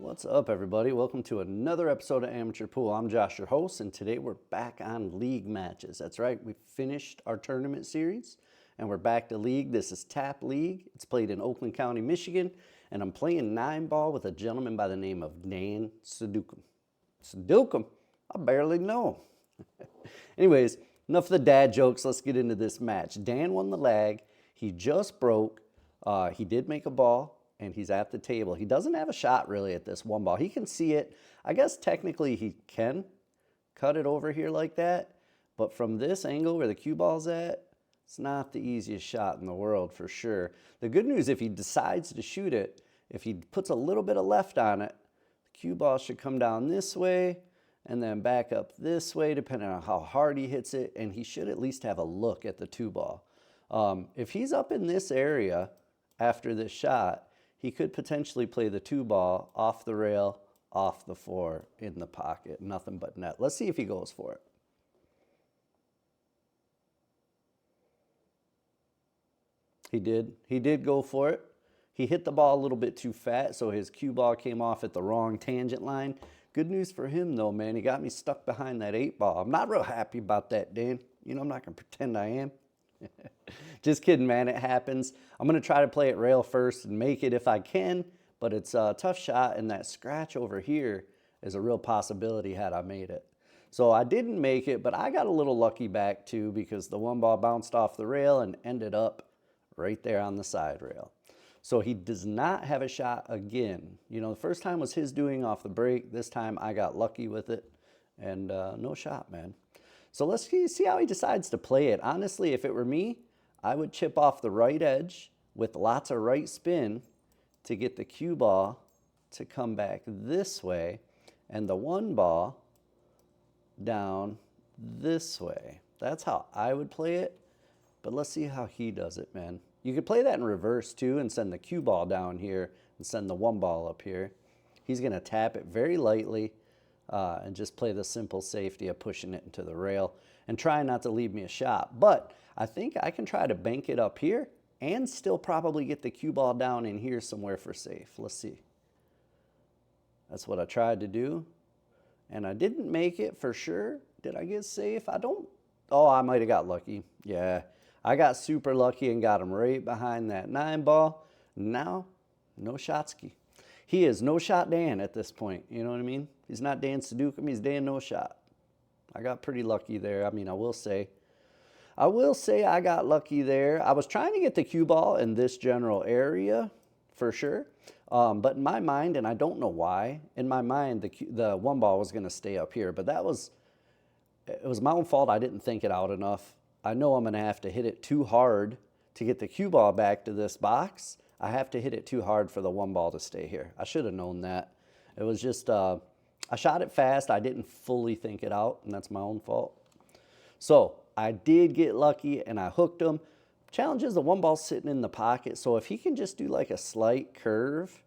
What's up, everybody? Welcome to another episode of Amateur Pool. I'm Josh, your host, and today we're back on league matches. That's right, we finished our tournament series, and we're back to league. This is Tap League. It's played in Oakland County, Michigan, and I'm playing 9-ball with a gentleman by the name of Dan Sudekum. Sudekum? I barely know him. Anyways, enough of the dad jokes. Let's get into this match. Dan won the lag. He just broke. He did make a ball. And he's at the table. He doesn't have a shot really at this 1-ball. He can see it. I guess technically he can cut it over here like that. But from this angle where the cue ball's at, it's not the easiest shot in the world for sure. The good news, if he decides to shoot it, if he puts a little bit of left on it, the cue ball should come down this way and then back up this way depending on how hard he hits it. And he should at least have a look at the 2-ball. If he's up in this area after this shot, he could potentially play the 2-ball off the rail, off the 4, in the pocket. Nothing but net. Let's see if he goes for it. He did. He did go for it. He hit the ball a little bit too fat, so his cue ball came off at the wrong tangent line. Good news for him, though, man. He got me stuck behind that 8-ball. I'm not real happy about that, Dan. You know, I'm not going to pretend I am. Just kidding, man. It happens. I'm going to try to play it rail first and make it if I can, but it's a tough shot, and that scratch over here is a real possibility had I made it. So I didn't make it, but I got a little lucky back too because the 1-ball bounced off the rail and ended up right there on the side rail. So he does not have a shot again. You know, the first time was his doing off the break. This time I got lucky with it, and no shot, man. So let's see how he decides to play it. Honestly, if it were me, I would chip off the right edge with lots of right spin to get the cue ball to come back this way and the 1-ball down this way. That's how I would play it, but let's see how he does it, man. You could play that in reverse too and send the cue ball down here and send the 1-ball up here. He's going to tap it very lightly. And just play the simple safety of pushing it into the rail and try not to leave me a shot. But I think I can try to bank it up here and still probably get the cue ball down in here somewhere for safe. Let's see. That's what I tried to do. And I didn't make it for sure. Did I get safe? Oh, I might have got lucky. Yeah, I got super lucky and got him right behind that 9-ball. Now, no shotski. He is no shot Dan at this point. You know what I mean? He's not Dan Sudekum. He's Dan no shot. I got pretty lucky there. I mean, I will say I got lucky there. I was trying to get the cue ball in this general area for sure. But in my mind, and I don't know why, in my mind, the 1-ball was going to stay up here. But it was my own fault. I didn't think it out enough. I know I'm going to have to hit it too hard to get the cue ball back to this box. I have to hit it too hard for the 1-ball to stay here. I should have known that. It was just, I shot it fast. I didn't fully think it out, and that's my own fault. So I did get lucky, and I hooked him. Challenge is the 1-ball's sitting in the pocket, so if he can just do like a slight curve,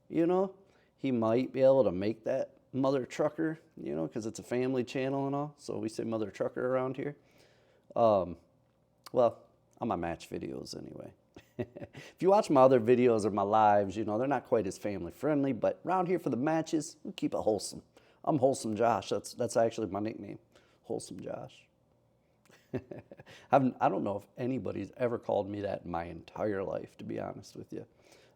you know, he might be able to make that mother trucker, you know, because it's a family channel and all, so we say mother trucker around here. Well, on my match videos anyway. If you watch my other videos or my lives, you know, they're not quite as family friendly, but around here for the matches, we keep it wholesome. I'm Wholesome Josh. That's actually my nickname, Wholesome Josh. I don't know if anybody's ever called me that in my entire life, to be honest with you.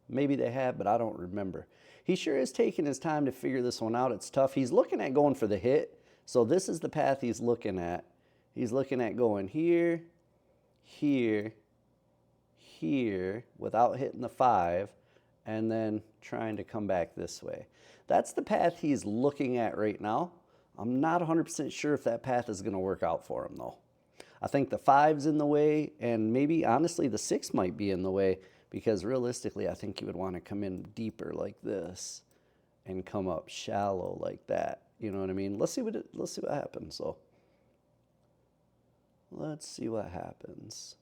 Maybe they have, but I don't remember. He sure is taking his time to figure this one out. It's tough. He's looking at going for the hit, so this is the path he's looking at. He's looking at going here, here, here without hitting the 5 and then trying to come back this way. That's the path he's looking at right now. I'm not 100% sure if that path is going to work out for him though. I think the 5's in the way, and maybe honestly the 6 might be in the way, because realistically I think he would want to come in deeper like this and come up shallow like that. You know what I mean? Let's see what happens. So let's see what happens.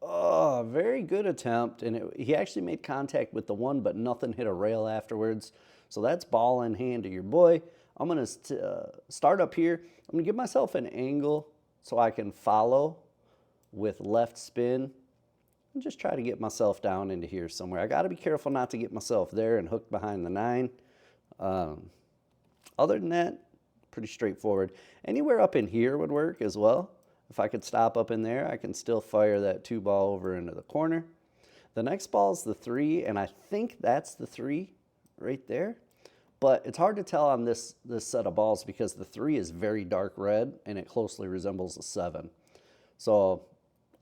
Oh, very good attempt, and he actually made contact with the 1, but nothing hit a rail afterwards. So that's ball in hand to your boy. I'm going to start up here. I'm going to give myself an angle so I can follow with left spin. and just try to get myself down into here somewhere. I got to be careful not to get myself there and hooked behind the 9. Other than that, pretty straightforward. Anywhere up in here would work as well. If I could stop up in there, I can still fire that 2 ball over into the corner. The next ball is the 3, and I think that's the 3 right there. But it's hard to tell on this set of balls because the 3 is very dark red, and it closely resembles a 7. So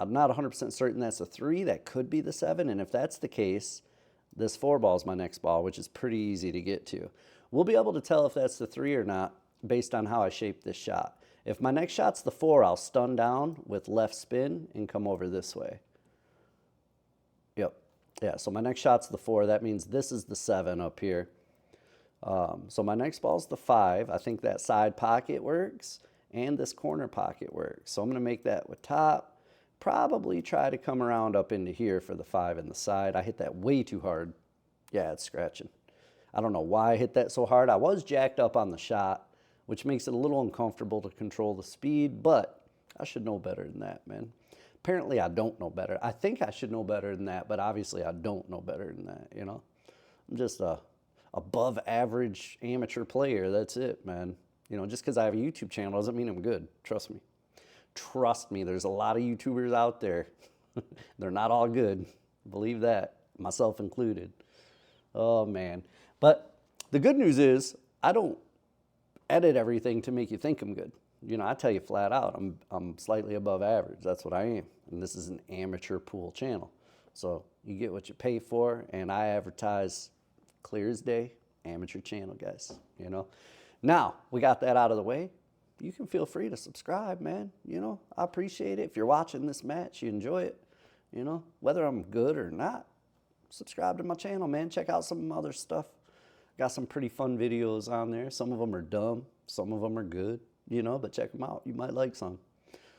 I'm not 100% certain that's a 3. That could be the 7, and if that's the case, this 4 ball is my next ball, which is pretty easy to get to. We'll be able to tell if that's the 3 or not based on how I shape this shot. If my next shot's the 4, I'll stun down with left spin and come over this way. Yep. Yeah, so my next shot's the 4. That means this is the 7 up here. So my next ball's the 5. I think that side pocket works, and this corner pocket works. So I'm going to make that with top. Probably try to come around up into here for the 5 in the side. I hit that way too hard. Yeah, it's scratching. I don't know why I hit that so hard. I was jacked up on the shot, which makes it a little uncomfortable to control the speed, but I should know better than that, man. Apparently, I don't know better. I think I should know better than that, but obviously I don't know better than that, you know? I'm just a above average amateur player. That's it, man. You know, just because I have a YouTube channel doesn't mean I'm good. Trust me. Trust me, there's a lot of YouTubers out there. They're not all good. Believe that, myself included. Oh, man. But the good news is I don't edit everything to make you think I'm good. You know, I tell you flat out, I'm slightly above average. That's what I am. And this is an amateur pool channel. So you get what you pay for, and I advertise clear as day, amateur channel, guys, you know. Now, we got that out of the way. You can feel free to subscribe, man. You know, I appreciate it. If you're watching this match, you enjoy it, you know, whether I'm good or not, subscribe to my channel, man. Check out some other stuff. Got some pretty fun videos on there. Some of them are dumb. Some of them are good, you know, but check them out. You might like some.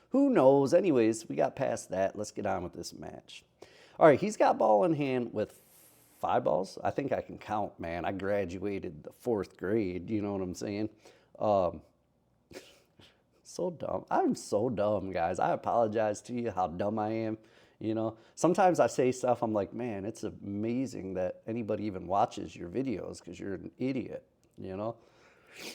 Who knows? Anyways, we got past that. Let's get on with this match. All right, he's got ball in hand with 5 balls. I think I can count, man. I graduated the 4th grade. You know what I'm saying? So dumb. I'm so dumb, guys. I apologize to you how dumb I am. You know, sometimes I say stuff, I'm like, man, it's amazing that anybody even watches your videos because you're an idiot, you know.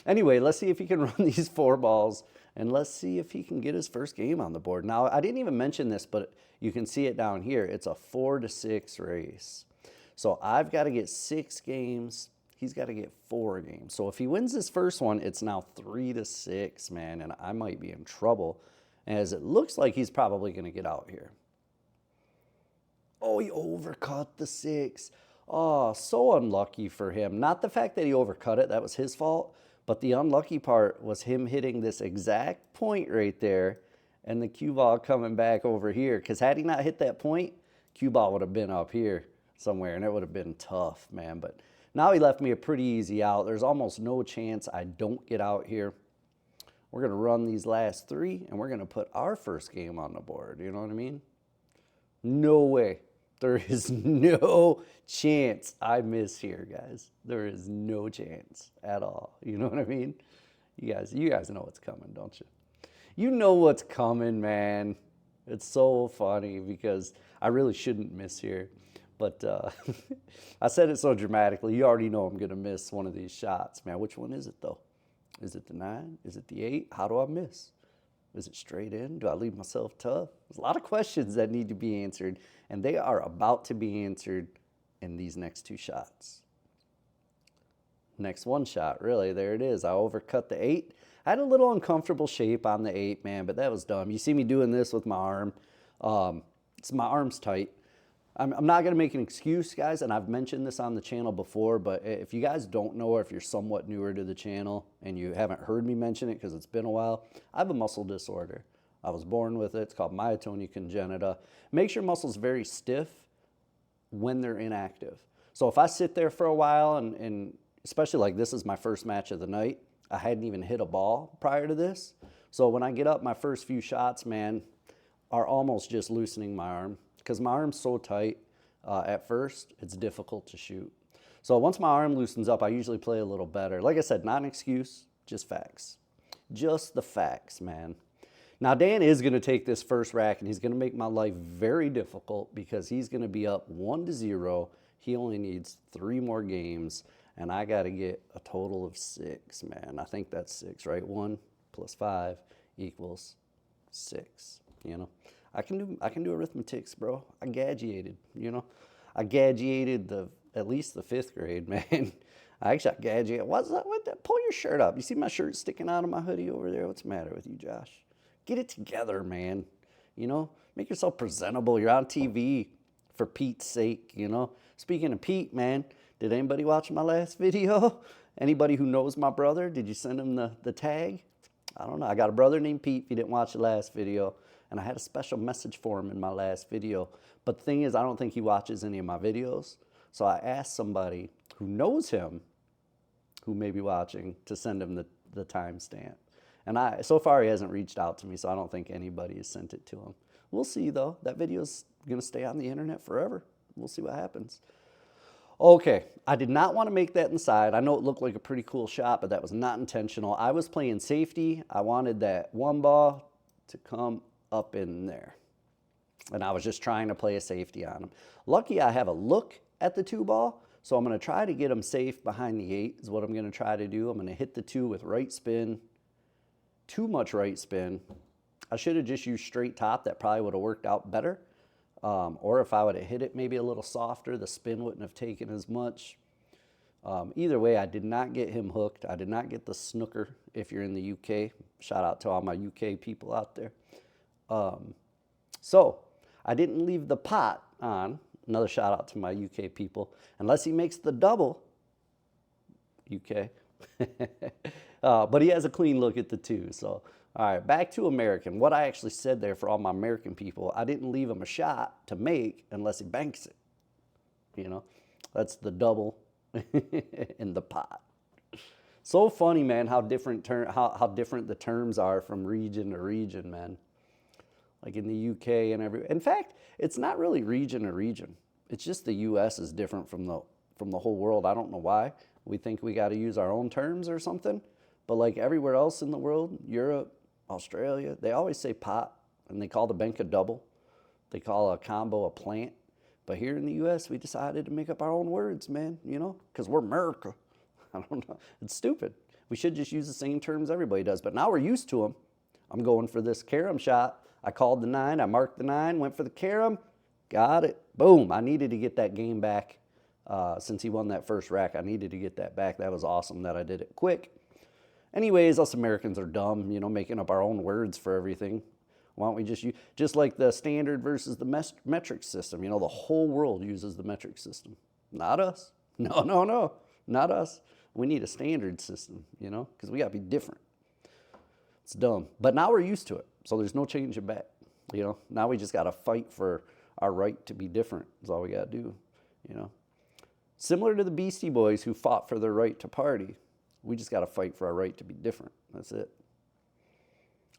Anyway, let's see if he can run these 4 balls, and let's see if he can get his first game on the board. Now, I didn't even mention this, but you can see it down here. It's a 4-6 race. So I've got to get 6 games. He's got to get 4 games. So if he wins this first one, it's now 3-6, man, and I might be in trouble, as it looks like he's probably going to get out here. Oh, he overcut the 6. Oh, so unlucky for him. Not the fact that he overcut it, that was his fault, but the unlucky part was him hitting this exact point right there and the cue ball coming back over here. Because had he not hit that point, cue ball would have been up here somewhere, and it would have been tough, man. But now he left me a pretty easy out. There's almost no chance I don't get out here. We're going to run these last 3, and we're going to put our first game on the board. You know what I mean? No way. There is no chance I miss here, guys. There is no chance at all. You know what I mean? You guys know what's coming, don't you? You know what's coming, man. It's so funny because I really shouldn't miss here. But I said it so dramatically. You already know I'm going to miss one of these shots, man. Which one is it, though? Is it the 9? Is it the 8? How do I miss? Is it straight in? Do I leave myself tough? There's a lot of questions that need to be answered, and they are about to be answered in these next 2 shots. Next 1 shot, really. There it is. I overcut the 8. I had a little uncomfortable shape on the 8, man, but that was dumb. You see me doing this with my arm. My arm's tight. I'm not going to make an excuse, guys, and I've mentioned this on the channel before, but if you guys don't know, or if you're somewhat newer to the channel and you haven't heard me mention it because it's been a while, I have a muscle disorder. I was born with it. It's called myotonia congenita. Makes your muscles very stiff when they're inactive. So if I sit there for a while, and especially like this is my first match of the night, I hadn't even hit a ball prior to this. So when I get up, my first few shots, man, are almost just loosening my arm. Because my arm's so tight at first, it's difficult to shoot. So once my arm loosens up, I usually play a little better. Like I said, not an excuse, just facts. Just the facts, man. Now, Dan is going to take this first rack, and he's going to make my life very difficult because he's going to be up 1-0. He only needs 3 more games, and I got to get a total of 6, man. I think that's 6, right? 1 plus 5 equals 6, you know. I can do arithmetics, bro. I gadgeated, you know. I gadgeated at least the 5th grade, man. I gadgeted. What's that? Pull your shirt up. You see my shirt sticking out of my hoodie over there? What's the matter with you, Josh? Get it together, man. You know, make yourself presentable. You're on TV, for Pete's sake, you know. Speaking of Pete, man, did anybody watch my last video? Anybody who knows my brother, did you send him the tag? I don't know. I got a brother named Pete, if you didn't watch the last video. And I had a special message for him in my last video. But the thing is, I don't think he watches any of my videos. So I asked somebody who knows him, who may be watching, to send him the timestamp. And so far he hasn't reached out to me, so I don't think anybody has sent it to him. We'll see, though. That video's going to stay on the internet forever. We'll see what happens. Okay, I did not want to make that inside. I know it looked like a pretty cool shot, but that was not intentional. I was playing safety. I wanted that 1 ball to come up in there. And I was just trying to play a safety on him. Lucky I have a look at the 2 ball, so I'm going to try to get him safe behind the 8 is what I'm going to try to do. I'm going to hit the 2 with right spin. Too much right spin. I should have just used straight top. That probably would have worked out better. Or if I would have hit it maybe a little softer, the spin wouldn't have taken as much. Either way, I did not get him hooked. I did not get the snooker if you're in the UK. Shout out to all my UK people out there. So I didn't leave the pot on. Another shout out to my UK people. Unless he makes the double, UK. But he has a clean look at the 2. So, all right, back to American. What I actually said there for all my American people, I didn't leave him a shot to make unless he banks it. You know, that's the double in the pot. So funny, man, how different how different the terms are from region to region, man. Like in the UK and in fact, it's not really region to region. It's just the US is different from the whole world. I don't know why. We think we got to use our own terms or something. But like everywhere else in the world, Europe, Australia, they always say pot, and they call the bank a double. They call a combo a plant. But here in the US, we decided to make up our own words, man, you know, because we're America. I don't know. It's stupid. We should just use the same terms everybody does. But now we're used to them. I'm going for this carom shot. I called the 9. I marked the 9, went for the carom, got it. Boom. I needed to get that game back. Since he won that first rack, I needed to get that back. That was awesome that I did it quick. Anyways, us Americans are dumb, you know, making up our own words for everything. Why don't we just like the standard versus the metric system, you know, the whole world uses the metric system. Not us. No, not us. We need a standard system, you know, because we got to be different. It's dumb. But now we're used to it, so there's no changing back, you know. Now we just got to fight for our right to be different is all we got to do, you know. Similar to the Beastie Boys who fought for their right to party. We just got to fight for our right to be different. That's it.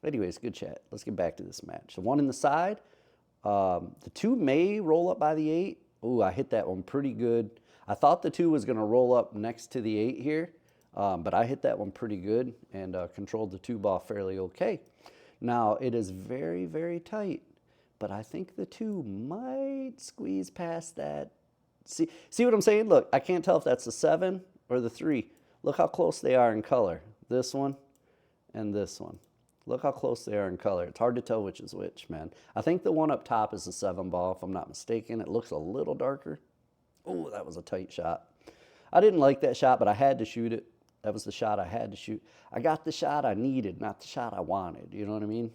Anyways, good chat. Let's get back to this match. The 1 in the side. The 2 may roll up by the 8. Ooh, I hit that one pretty good. I thought the 2 was going to roll up next to the 8 here. But I hit that one pretty good and controlled the 2 ball fairly okay. Now, it is very, very tight. But I think the 2 might squeeze past that. See what I'm saying? Look, I can't tell if that's the 7 or the 3. Look how close they are in color. This one and this one. Look how close they are in color. It's hard to tell which is which, man. I think the one up top is the 7 ball, if I'm not mistaken. It looks a little darker. Oh, that was a tight shot. I didn't like that shot, but I had to shoot it. That was the shot I had to shoot. I got the shot I needed, not the shot I wanted. You know what I mean?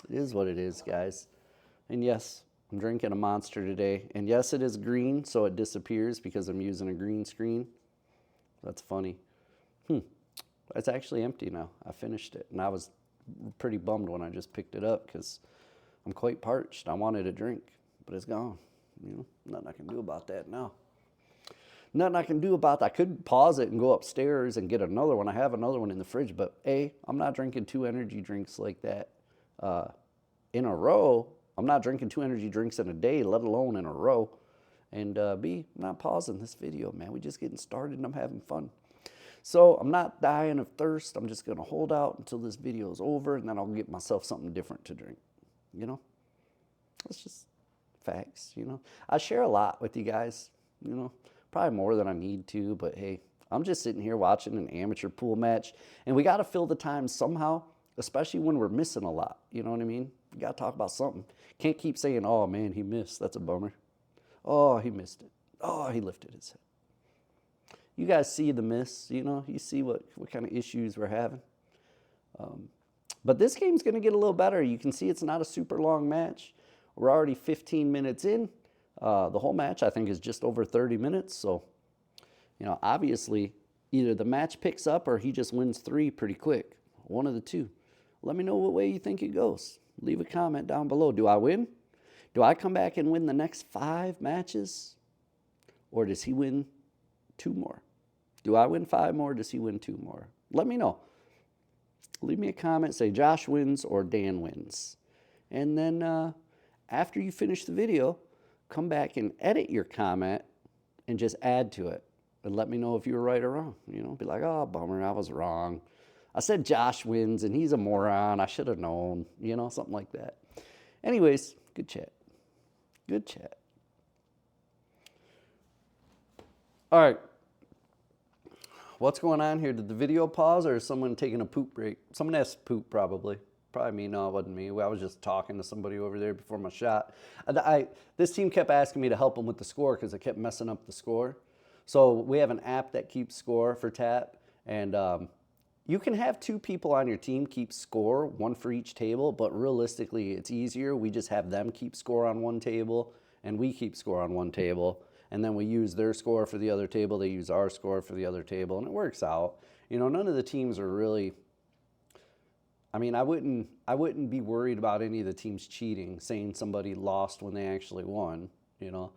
It is what it is, guys. And yes, I'm drinking a Monster today. And yes, it is green, so it disappears because I'm using a green screen. That's funny. It's actually empty now. I finished it. And I was pretty bummed when I just picked it up because I'm quite parched. I wanted a drink, but it's gone. You know, nothing I can do about that now. Nothing I can do about that. I could pause it and go upstairs and get another one. I have another one in the fridge, but A, I'm not drinking 2 energy drinks like that in a row. I'm not drinking 2 energy drinks in a day, let alone in a row. And B, I'm not pausing this video, man. We're just getting started and I'm having fun. So I'm not dying of thirst. I'm just going to hold out until this video is over, and then I'll get myself something different to drink. You know, that's just facts, you know. I share a lot with you guys, you know, probably more than I need to, but hey, I'm just sitting here watching an amateur pool match, and we got to fill the time somehow, especially when we're missing a lot. You know what I mean? You got to talk about something. Can't keep saying, oh man, he missed. That's a bummer. Oh, he missed it. Oh, he lifted his head. You guys see the miss, you know, you see what kind of issues we're having. But this game's going to get a little better. You can see it's not a super long match. We're already 15 minutes in. The whole match, I think, is just over 30 minutes. So, you know, obviously, either the match picks up or he just wins 3 pretty quick. One of the two. Let me know what way you think it goes. Leave a comment down below. Do I win? Do I come back and win the next 5 matches? Or does he win 2 more? Do I win 5 more? Does he win 2 more? Let me know. Leave me a comment. Say Josh wins or Dan wins. And then after you finish the video, come back and edit your comment and just add to it. And let me know if you were right or wrong. You know, be like, oh, bummer, I was wrong. I said Josh wins and he's a moron. I should have known. You know, something like that. Anyways, good chat. Good chat. All right. What's going on here? Did the video pause or is someone taking a poop break? Someone has poop probably. Probably me. No, it wasn't me. I was just talking to somebody over there before my shot. This team kept asking me to help them with the score because I kept messing up the score. So we have an app that keeps score for tap. And you can have 2 people on your team keep score, 1 for each table. But realistically, it's easier. We just have them keep score on 1 table and we keep score on 1 table. And then we use their score for the other table. They use our score for the other table. And it works out. You know, none of the teams are really... I mean, I wouldn't be worried about any of the teams cheating, saying somebody lost when they actually won, you know.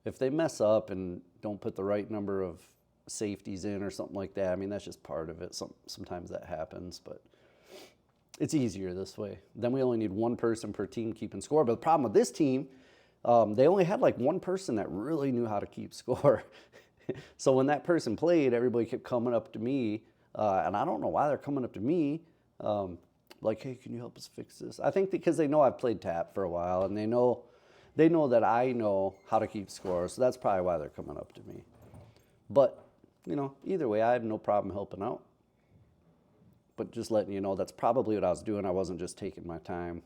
If they mess up and don't put the right number of safeties in or something like that, I mean, that's just part of it. Sometimes that happens, but it's easier this way. Then we only need 1 person per team keeping score. But the problem with this team, they only had like 1 person that really knew how to keep score. So when that person played, everybody kept coming up to me, and I don't know why they're coming up to me, like, hey, can you help us fix this? I think because they know I've played tap for a while, and they know that I know how to keep score, so that's probably why they're coming up to me. But, you know, either way, I have no problem helping out. But just letting you know, that's probably what I was doing. I wasn't just taking my time.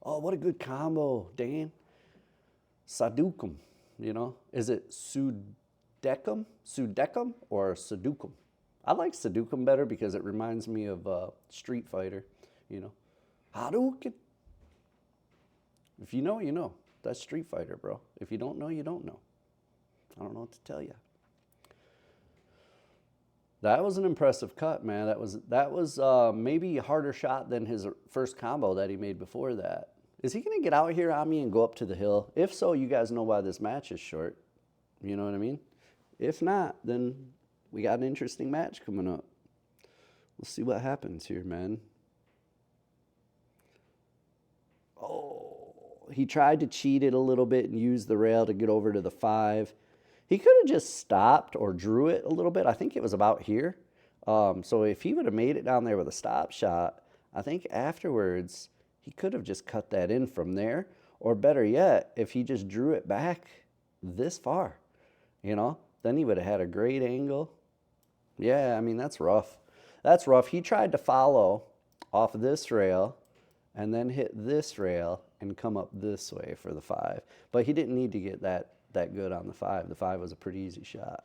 Oh, what a good combo, Dan. Sudekum, you know? Is it Sudekum or Sudekum? I like Sudekum better because it reminds me of Street Fighter, you know. Hadouken. If you know, you know. That's Street Fighter, bro. If you don't know, you don't know. I don't know what to tell you. That was an impressive cut, man. That was maybe a harder shot than his first combo that he made before that. Is he going to get out here on me and go up to the hill? If so, you guys know why this match is short. You know what I mean? If not, then we got an interesting match coming up. We'll see what happens here, man. Oh, he tried to cheat it a little bit and use the rail to get over to the 5. He could have just stopped or drew it a little bit. I think it was about here. So if he would have made it down there with a stop shot, I think afterwards he could have just cut that in from there. Or better yet, if he just drew it back this far, you know, then he would have had a great angle. Yeah, I mean, that's rough. That's rough. He tried to follow off of this rail and then hit this rail and come up this way for the 5. But he didn't need to get that good on the 5. The 5 was a pretty easy shot.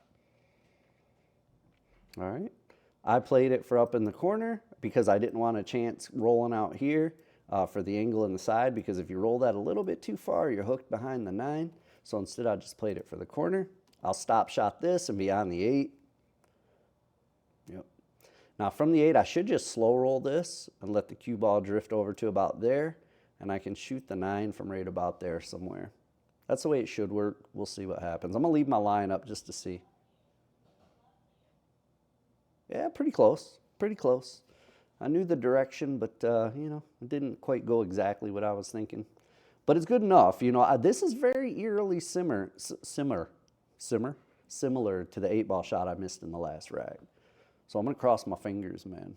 All right. I played it for up in the corner because I didn't want a chance rolling out here for the angle in the side, because if you roll that a little bit too far, you're hooked behind the 9. So instead, I just played it for the corner. I'll stop shot this and be on the 8. Yep. Now from the 8, I should just slow roll this and let the cue ball drift over to about there, and I can shoot the 9 from right about there somewhere. That's the way it should work. We'll see what happens. I'm going to leave my line up just to see. Yeah, pretty close. Pretty close. I knew the direction, but, you know, it didn't quite go exactly what I was thinking. But it's good enough. You know, this is very eerily similar to the 8-ball shot I missed in the last rag. So I'm going to cross my fingers, man.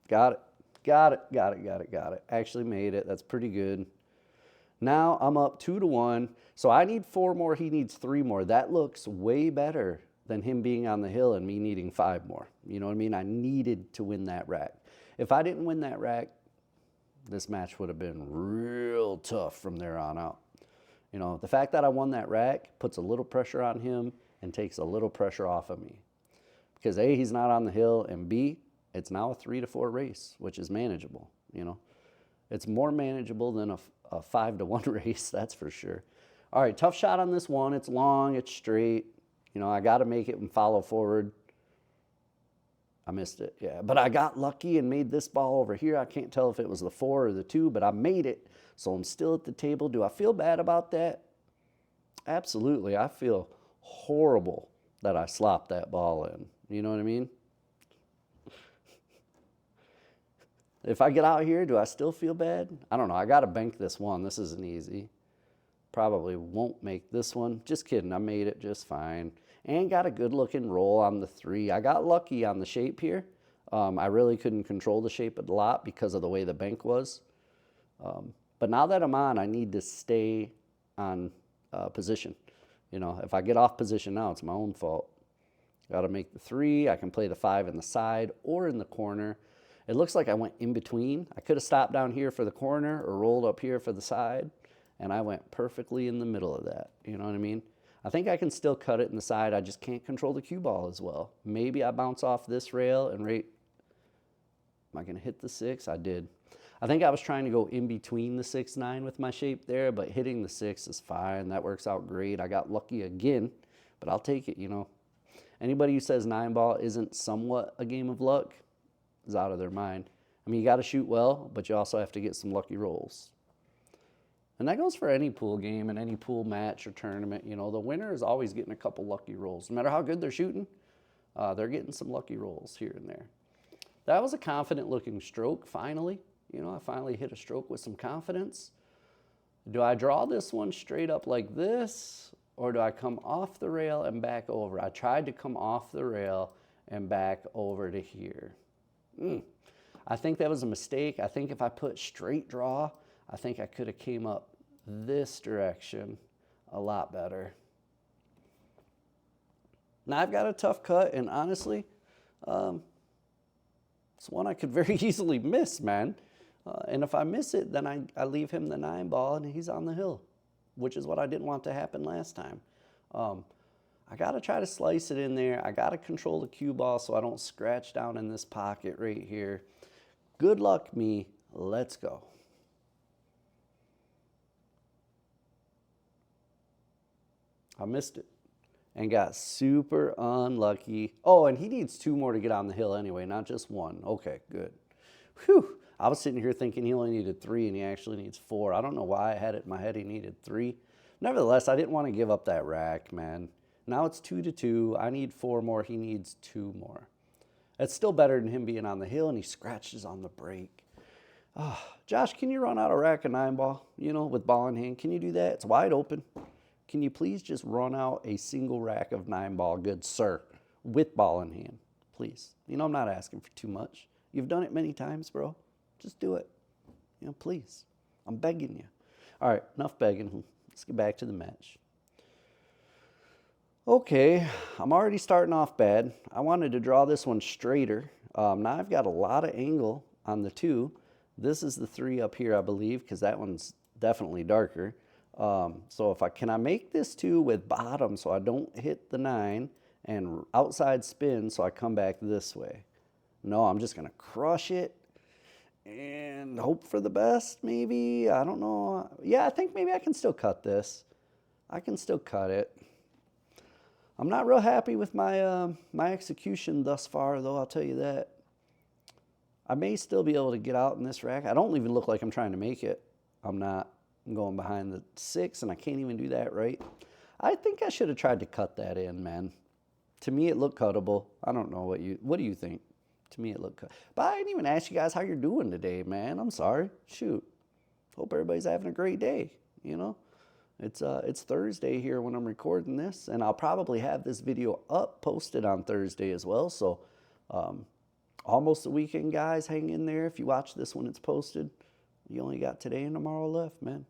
Got it. Got it. Got it. Got it. Got it. Actually made it. That's pretty good. Now I'm up 2-1. So I need 4 more. He needs 3 more. That looks way better than him being on the hill and me needing 5 more. You know what I mean? I needed to win that rack. If I didn't win that rack, this match would have been real tough from there on out. You know, the fact that I won that rack puts a little pressure on him and takes a little pressure off of me. Because A, he's not on the hill, and B, it's now a 3-4 race, which is manageable, you know. It's more manageable than a 5-1 race, that's for sure. All right, tough shot on this one. It's long, it's straight. You know, I got to make it and follow forward. I missed it, yeah. But I got lucky and made this ball over here. I can't tell if it was the 4 or the 2, but I made it. So I'm still at the table. Do I feel bad about that? Absolutely. I feel horrible that I slopped that ball in. You know what I mean? If I get out here, do I still feel bad? I don't know. I got to bank this one. This isn't easy. Probably won't make this one. Just kidding. I made it just fine. And got a good looking roll on the 3. I got lucky on the shape here. I really couldn't control the shape a lot because of the way the bank was. But now that I'm on, I need to stay on position. You know, if I get off position now, it's my own fault. Got to make the 3. I can play the 5 in the side or in the corner. It looks like I went in between. I could have stopped down here for the corner or rolled up here for the side, and I went perfectly in the middle of that. You know what I mean? I think I can still cut it in the side. I just can't control the cue ball as well. Maybe I bounce off this rail and am I going to hit the 6? I did. I think I was trying to go in between the 6-9 with my shape there, but hitting the 6 is fine. That works out great. I got lucky again, but I'll take it, you know. Anybody who says 9-ball isn't somewhat a game of luck is out of their mind. I mean, you got to shoot well, but you also have to get some lucky rolls. And that goes for any pool game and any pool match or tournament. You know, the winner is always getting a couple lucky rolls. No matter how good they're shooting, they're getting some lucky rolls here and there. That was a confident-looking stroke, finally. You know, I finally hit a stroke with some confidence. Do I draw this one straight up like this, or do I come off the rail and back over? I tried to come off the rail and back over to here. I think that was a mistake. I think if I put straight draw, I think I could have came up this direction a lot better. Now I've got a tough cut, and honestly, it's one I could very easily miss, man. And if I miss it, then I leave him the 9-ball and he's on the hill, which is what I didn't want to happen last time. I got to try to slice it in there. I got to control the cue ball so I don't scratch down in this pocket right here. Good luck, me. Let's go. I missed it and got super unlucky. Oh, and he needs 2 more to get on the hill anyway, not just 1. Okay, good. Whew. I was sitting here thinking he only needed 3 and he actually needs 4. I don't know why I had it in my head he needed 3. Nevertheless, I didn't want to give up that rack, man. Now it's 2-2. I need 4 more. He needs 2 more. That's still better than him being on the hill and he scratches on the break. Oh, Josh, can you run out a rack of 9-ball, you know, with ball in hand? Can you do that? It's wide open. Can you please just run out a single rack of 9-ball, good sir, with ball in hand, please? You know, I'm not asking for too much. You've done it many times, bro. Just do it. You know, please. I'm begging you. All right, enough begging. Let's get back to the match. Okay, I'm already starting off bad. I wanted to draw this one straighter. Now I've got a lot of angle on the 2. This is the 3 up here, I believe, because that one's definitely darker. So can I make this 2 with bottom so I don't hit the 9 and outside spin so I come back this way? No, I'm just going to crush it and hope for the best, maybe. I don't know. Yeah, I think maybe I can still cut this. I can still cut it. I'm not real happy with my my execution thus far, though, I'll tell you that. I may still be able to get out in this rack. I don't even look like I'm trying to make it. I'm not. I'm going behind the 6, and I can't even do that right. I think I should have tried to cut that in, man. To me, it looked cuttable. I don't know what do you think? To me, it looked cut. But I didn't even ask you guys how you're doing today, man. I'm sorry. Shoot. Hope everybody's having a great day, you know? It's Thursday here when I'm recording this, and I'll probably have this video up, posted on Thursday as well. So almost the weekend, guys. Hang in there. If you watch this when it's posted, you only got today and tomorrow left, man.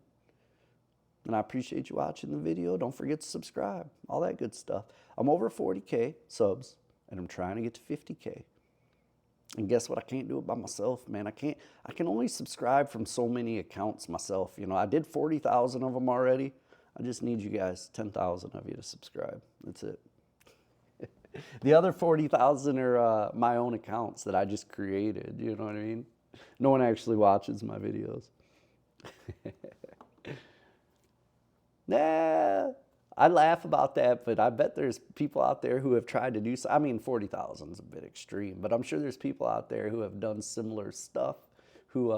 And I appreciate you watching the video. Don't forget to subscribe, all that good stuff. I'm over 40K subs, and I'm trying to get to 50K. And guess what? I can't do it by myself, man. I can only subscribe from so many accounts myself. You know, I did 40,000 of them already. I just need you guys, 10,000 of you to subscribe. That's it. The other 40,000 are my own accounts that I just created. You know what I mean? No one actually watches my videos. Nah, I laugh about that, but I bet there's people out there who have tried to do so. I mean, 40,000 is a bit extreme, but I'm sure there's people out there who have done similar stuff who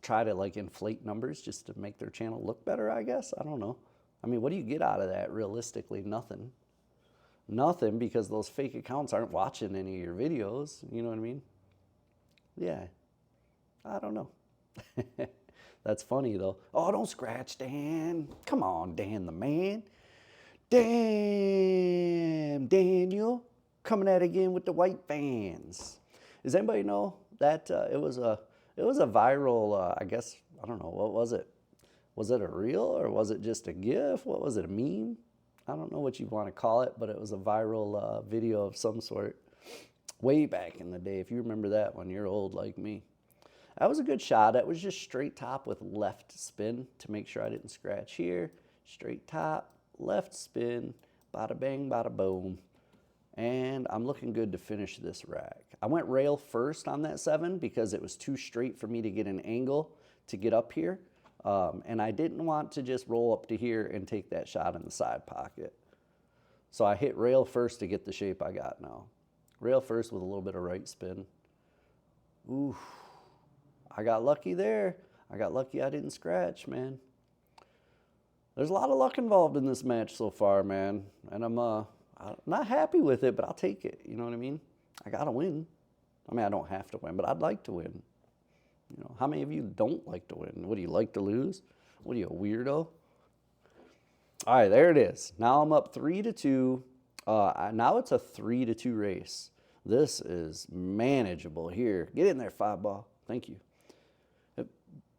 try to like inflate numbers just to make their channel look better, I guess. I don't know. I mean, what do you get out of that realistically? Nothing. Nothing, because those fake accounts aren't watching any of your videos. You know what I mean? Yeah. I don't know. That's funny, though. Oh, don't scratch, Dan. Come on, Dan the man. Damn, Daniel. Coming at it again with the white fans. Does anybody know that it was a viral, I guess, I don't know, what was it? Was it a reel or was it just a GIF? What was it, a meme? I don't know what you want to call it, but it was a viral video of some sort way back in the day. If you remember that one, you're old like me. That was a good shot. That was just straight top with left spin to make sure I didn't scratch here. Straight top, left spin, bada bang, bada boom. And I'm looking good to finish this rack. I went rail first on that 7 because it was too straight for me to get an angle to get up here. And I didn't want to just roll up to here and take that shot in the side pocket. So I hit rail first to get the shape I got now. Rail first with a little bit of right spin. Ooh, I got lucky there. I got lucky I didn't scratch, man. There's a lot of luck involved in this match so far, man. And I'm not happy with it, but I'll take it. You know what I mean? I got to win. I mean, I don't have to win, but I'd like to win. You know, how many of you don't like to win? What do you like to lose? What are you, a weirdo? All right, there it is. Now I'm up 3-2. Now it's a 3-2 race. This is manageable here. Get in there, 5-ball. Thank you.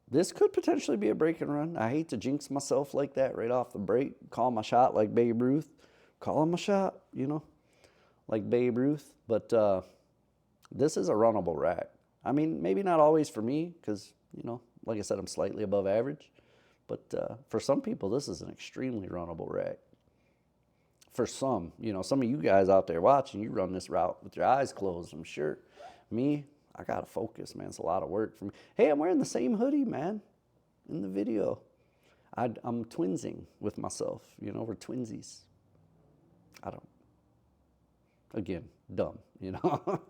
This could potentially be a break and run. I hate to jinx myself like that right off the break. Call my shot like Babe Ruth. Call him a shot, you know, like Babe Ruth. But this is a runnable rack. I mean, maybe not always for me because, you know, like I said, I'm slightly above average. But for some people, this is an extremely runnable rack. For some, you know, some of you guys out there watching, you run this route with your eyes closed, I'm sure. Me, I got to focus, man. It's a lot of work for me. Hey, I'm wearing the same hoodie, man, in the video. I'm twinsing with myself. You know, we're twinsies. Again, dumb, you know.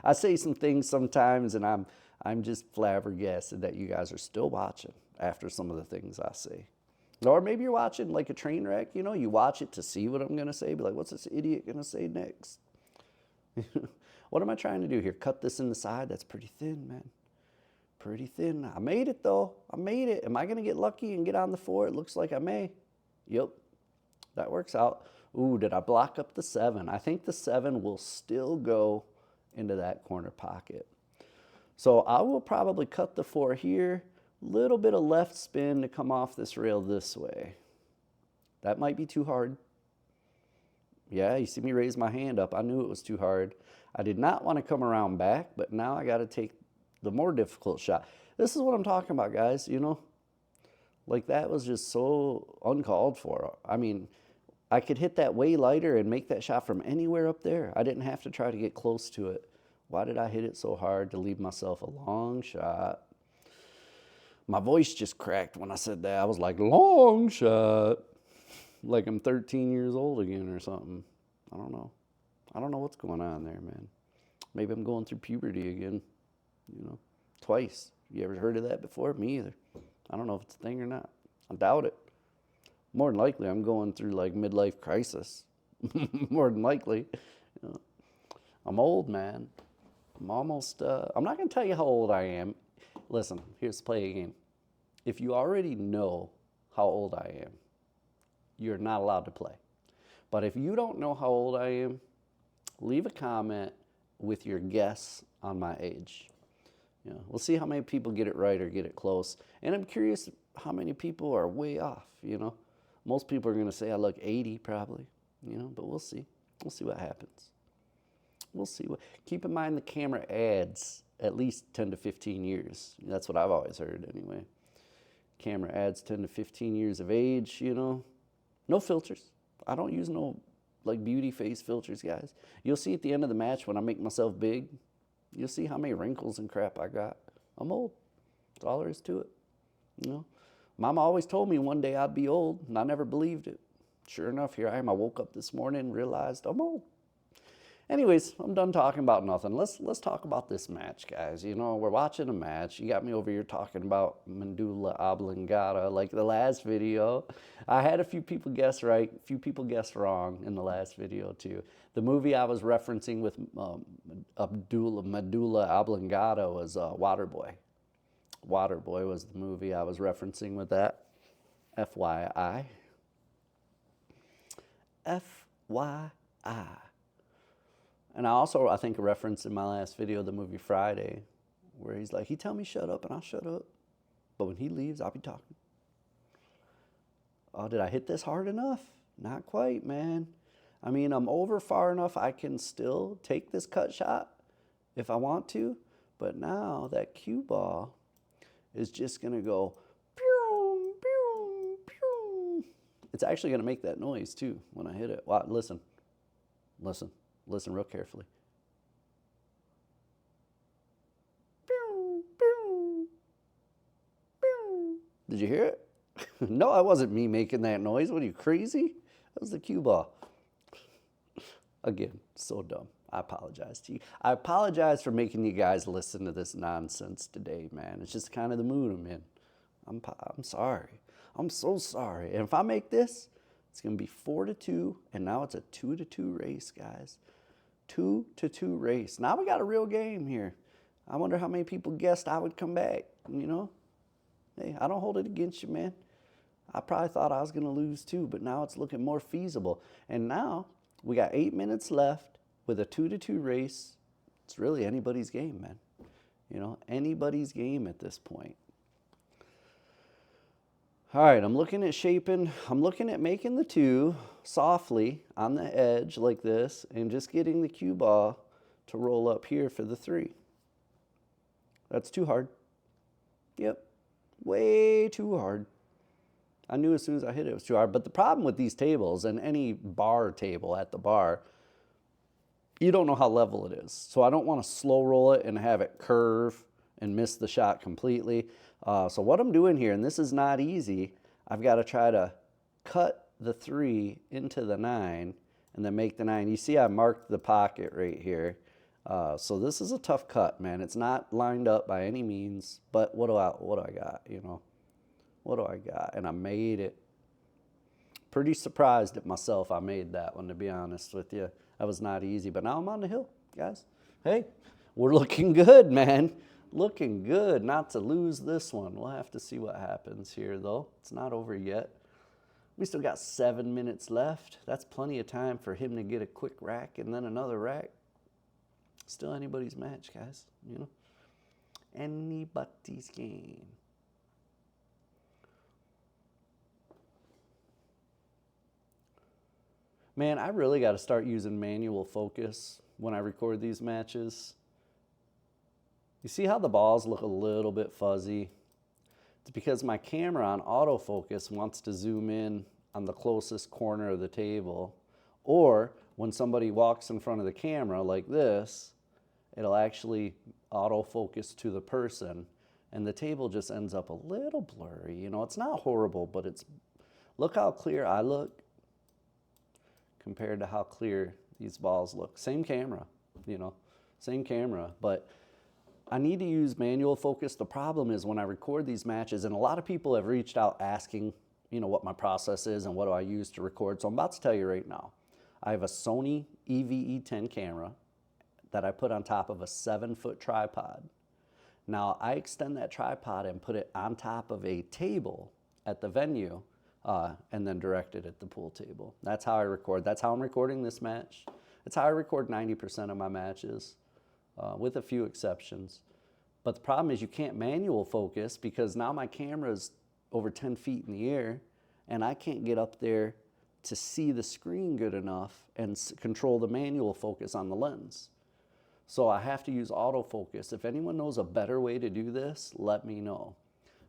I say some things sometimes, and I'm just flabbergasted that you guys are still watching after some of the things I say. Or maybe you're watching like a train wreck, you know. You watch it to see what I'm going to say. Be like, what's this idiot going to say next? What am I trying to do here? Cut this in the side? That's pretty thin, man. Pretty thin. I made it, though. I made it. Am I going to get lucky and get on the 4? It looks like I may. Yep. That works out. Ooh, did I block up the 7? I think the 7 will still go into that corner pocket. So I will probably cut the 4 here. Little bit of left spin to come off this rail this way. That might be too hard. Yeah, you see me raise my hand up. I knew it was too hard. I did not want to come around back, but now I got to take the more difficult shot. This is what I'm talking about, guys, you know. Like, that was just so uncalled for. I mean, I could hit that way lighter and make that shot from anywhere up there. I didn't have to try to get close to it. Why did I hit it so hard to leave myself a long shot? My voice just cracked when I said that. I was like, long shot. Like I'm 13 years old again or something. I don't know. I don't know what's going on there, man. Maybe I'm going through puberty again, you know, twice. You ever heard of that before? Me either. I don't know if it's a thing or not. I doubt it. More than likely, I'm going through like midlife crisis. More than likely. You know, I'm old, man. I'm almost, I'm not going to tell you how old I am. Listen, here's play a game. If you already know how old I am, you're not allowed to play. But if you don't know how old I am, leave a comment with your guess on my age. You know, we'll see how many people get it right or get it close. And I'm curious how many people are way off, you know. Most people are going to say I look 80 probably, you know, but we'll see. We'll see what happens. We'll see what. Keep in mind the camera adds at least 10 to 15 years. That's what I've always heard anyway. Camera adds 10 to 15 years of age, you know. No filters. I don't use no like beauty face filters, guys. You'll see at the end of the match when I make myself big, you'll see how many wrinkles and crap I got. I'm old. That's all there is to it. You know, Mama always told me one day I'd be old, and I never believed it. Sure enough, here I am. I woke up this morning and realized I'm old. Anyways, I'm done talking about nothing. Let's talk about this match, guys. You know, we're watching a match. You got me over here talking about medulla oblongata like the last video. I had a few people guess right, a few people guessed wrong in the last video too. The movie I was referencing with medulla oblongata was Waterboy. Waterboy was the movie I was referencing with that. FYI. FYI. And I think a reference in my last video, the movie Friday, where he's like, he tell me shut up and I'll shut up. But when he leaves, I'll be talking. Oh, did I hit this hard enough? Not quite, man. I mean, I'm over far enough I can still take this cut shot if I want to. But now that cue ball is just going to go, pew, pew, pew. It's actually going to make that noise too when I hit it. Wow, listen. Listen. Listen real carefully. Did you hear it? No, it wasn't me making that noise. What are you, crazy? That was the cue ball. Again, so dumb. I apologize to you. I apologize for making you guys listen to this nonsense today, man. It's just kind of the mood I'm in. I'm sorry. I'm so sorry. And if I make this, it's going to be 4-2, and now it's a 2-2 race, guys. 2-2 race. Now we got a real game here. I wonder how many people guessed I would come back, you know? Hey, I don't hold it against you, man. I probably thought I was going to lose too, but now it's looking more feasible. And now we got 8 minutes left with a 2-2 race. It's really anybody's game, man. You know, anybody's game at this point. All right, I'm looking at shaping. I'm looking at making the 2 softly on the edge like this and just getting the cue ball to roll up here for the 3. That's too hard. Yep, way too hard. I knew as soon as I hit it, it was too hard. But the problem with these tables and any bar table at the bar, you don't know how level it is. So I don't want to slow roll it and have it curve and miss the shot completely. So what I'm doing here, and this is not easy, I've got to try to cut the 3 into the 9 and then make the 9. You see I marked the pocket right here. So this is a tough cut, man. It's not lined up by any means, but what do I got, you know? What do I got? And I made it. Pretty surprised at myself I made that one, to be honest with you. That was not easy, but now I'm on the hill, guys. Hey, we're looking good, man. Looking good not to lose this one. We'll have to see what happens here, though. It's not over yet. We still got 7 minutes left. That's plenty of time for him to get a quick rack and then another rack. Still anybody's match, guys, you know? Anybody's game. Man, I really got to start using manual focus when I record these matches. You see how the balls look a little bit fuzzy? It's because my camera on autofocus wants to zoom in on the closest corner of the table. Or when somebody walks in front of the camera like this, it'll actually autofocus to the person and the table just ends up a little blurry. You know, it's not horrible, but it's, look how clear I look compared to how clear these balls look. Same camera, you know, same camera, but I need to use manual focus. The problem is when I record these matches, and a lot of people have reached out asking, you know, what my process is and what do I use to record. So I'm about to tell you right now. I have a Sony EVE10 camera that I put on top of a 7-foot tripod. Now I extend that tripod and put it on top of a table at the venue and then direct it at the pool table. That's how I record. That's how I'm recording this match. That's how I record 90% of my matches, with a few exceptions. But the problem is you can't manual focus because now my camera's over 10 feet in the air and I can't get up there to see the screen good enough and control the manual focus on the lens. So I have to use autofocus. If anyone knows a better way to do this, let me know.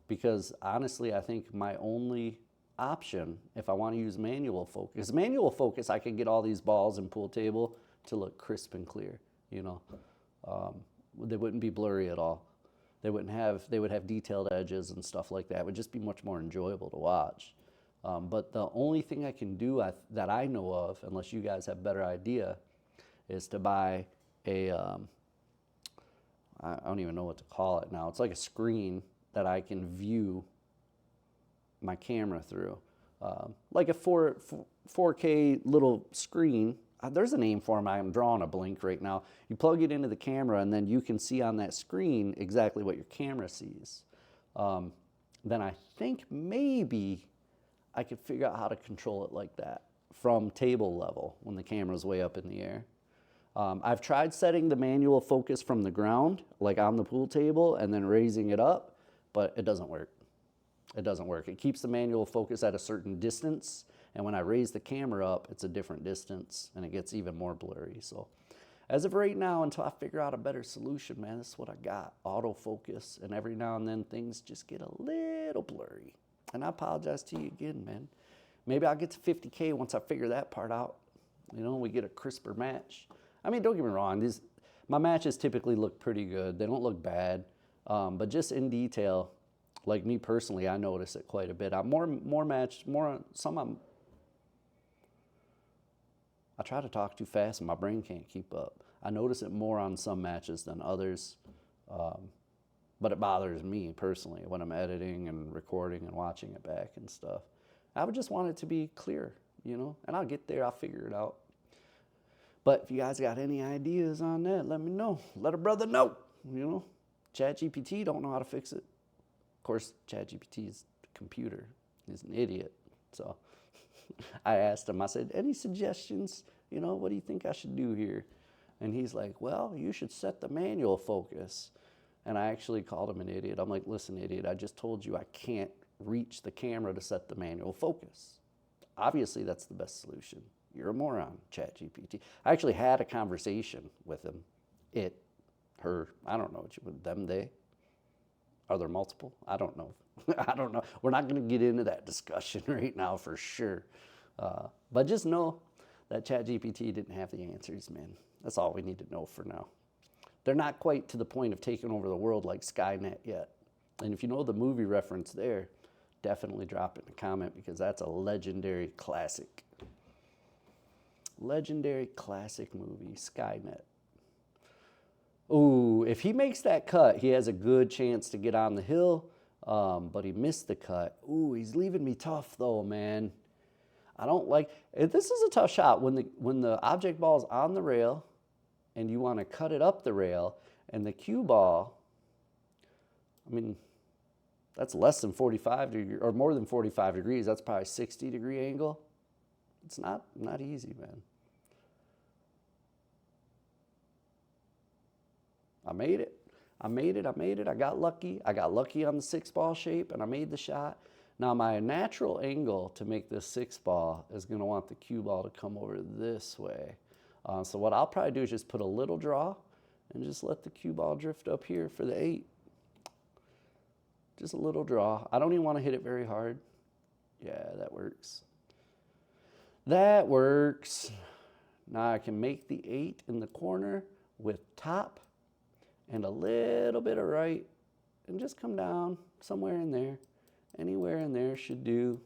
Because honestly, I think my only option, if I want to use manual focus, I can get all these balls and pool table to look crisp and clear, you know. They wouldn't be blurry at all. They would have detailed edges and stuff like that. It would just be much more enjoyable to watch. But the only thing I can do that I know of, unless you guys have a better idea, is to buy a, I don't even know what to call it now. It's like a screen that I can view my camera through. Like a 4K little screen. There's a name for them. I'm drawing a blank right now. You plug it into the camera and then you can see on that screen exactly what your camera sees. Then I think maybe I could figure out how to control it like that from table level when the camera's way up in the air. I've tried setting the manual focus from the ground, like on the pool table, and then raising it up, but it doesn't work. It doesn't work. It keeps the manual focus at a certain distance, and when I raise the camera up, it's a different distance, and it gets even more blurry. So as of right now, until I figure out a better solution, man, this is what I got, autofocus, and every now and then things just get a little blurry. And I apologize to you again, man. Maybe I'll get to 50K once I figure that part out. You know, we get a crisper match. I mean, don't get me wrong, my matches typically look pretty good. They don't look bad, but just in detail, like me personally, I notice it quite a bit. I try to talk too fast and my brain can't keep up. I notice it more on some matches than others, but it bothers me personally when I'm editing and recording and watching it back and stuff. I would just want it to be clear, you know, and I'll get there, I'll figure it out. But if you guys got any ideas on that, let me know. Let a brother know, you know. ChatGPT don't know how to fix it. Of course, ChatGPT is a computer. He's an idiot. So I asked him, I said, any suggestions? You know, what do you think I should do here? And he's like, well, you should set the manual focus. And I actually called him an idiot. I'm like, listen, idiot, I just told you I can't reach the camera to set the manual focus. Obviously, that's the best solution. You're a moron, ChatGPT. I actually had a conversation with him. It, her, I don't know what you would, them, they. Are there multiple? I don't know. I don't know. We're not going to get into that discussion right now for sure. But just know that ChatGPT didn't have the answers, man. That's all we need to know for now. They're not quite to the point of taking over the world like Skynet yet. And if you know the movie reference there, definitely drop it in a comment because that's a legendary classic. Legendary classic movie, Skynet. Ooh, if he makes that cut, he has a good chance to get on the hill, but he missed the cut. Ooh, he's leaving me tough though, man. I don't like, this is a tough shot. When the object ball's on the rail and you want to cut it up the rail and the cue ball, I mean, that's less than 45 degrees or more than 45 degrees. That's probably a 60-degree angle. It's not easy, man. I made it. I got lucky. I got lucky on the 6-ball shape and I made the shot. Now my natural angle to make this 6-ball is going to want the cue ball to come over this way. So what I'll probably do is just put a little draw and just let the cue ball drift up here for the 8. Just a little draw. I don't even want to hit it very hard. Yeah, that works. That works. Now I can make the 8 in the corner with top and a little bit of right, and just come down somewhere in there. Anywhere in there should do.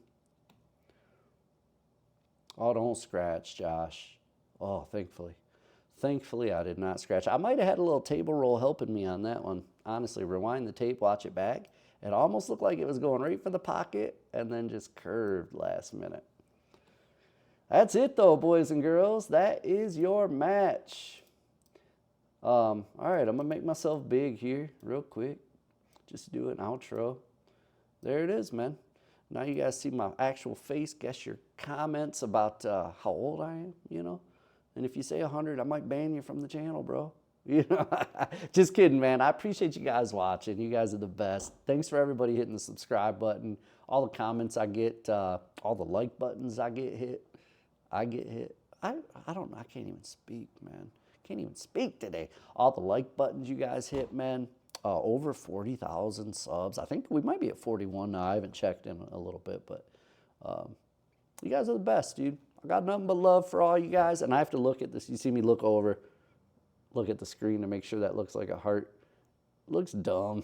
Oh, don't scratch, Josh. Oh, thankfully. Thankfully, I did not scratch. I might have had a little table roll helping me on that one. Honestly, rewind the tape, watch it back. It almost looked like it was going right for the pocket and then just curved last minute. That's it, though, boys and girls. That is your match. All right, I'm going to make myself big here real quick. Just do an outro. There it is, man. Now you guys see my actual face. Guess your comments about how old I am, you know. And if you say 100, I might ban you from the channel, bro. You know, just kidding, man. I appreciate you guys watching. You guys are the best. Thanks for everybody hitting the subscribe button. All the comments I get, all the like buttons I get hit. I don't know. I can't even speak, man. Can't even speak today. All the like buttons you guys hit, man. Over 40,000 subs. I think we might be at 41 now. I haven't checked in a little bit, but you guys are the best, dude. I got nothing but love for all you guys, and I have to look at this. You see me look over, look at the screen to make sure that looks like a heart. It looks dumb.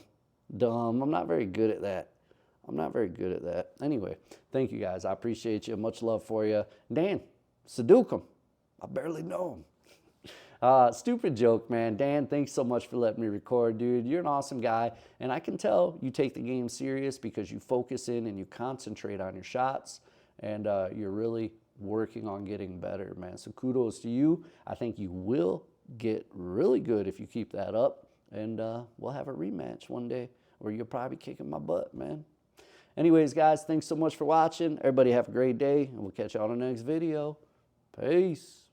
Dumb. I'm not very good at that. I'm not very good at that. Anyway, thank you guys. I appreciate you. Much love for you. Dan, Sudekum. I barely know him. Stupid joke, man. Dan, thanks so much for letting me record, dude. You're an awesome guy, and I can tell you take the game serious because you focus in and you concentrate on your shots, and you're really working on getting better, man. So kudos to you. I think you will get really good if you keep that up, and we'll have a rematch one day where you'll probably be kicking my butt, man. Anyways, guys, thanks so much for watching. Everybody have a great day, and we'll catch you on the next video. Peace.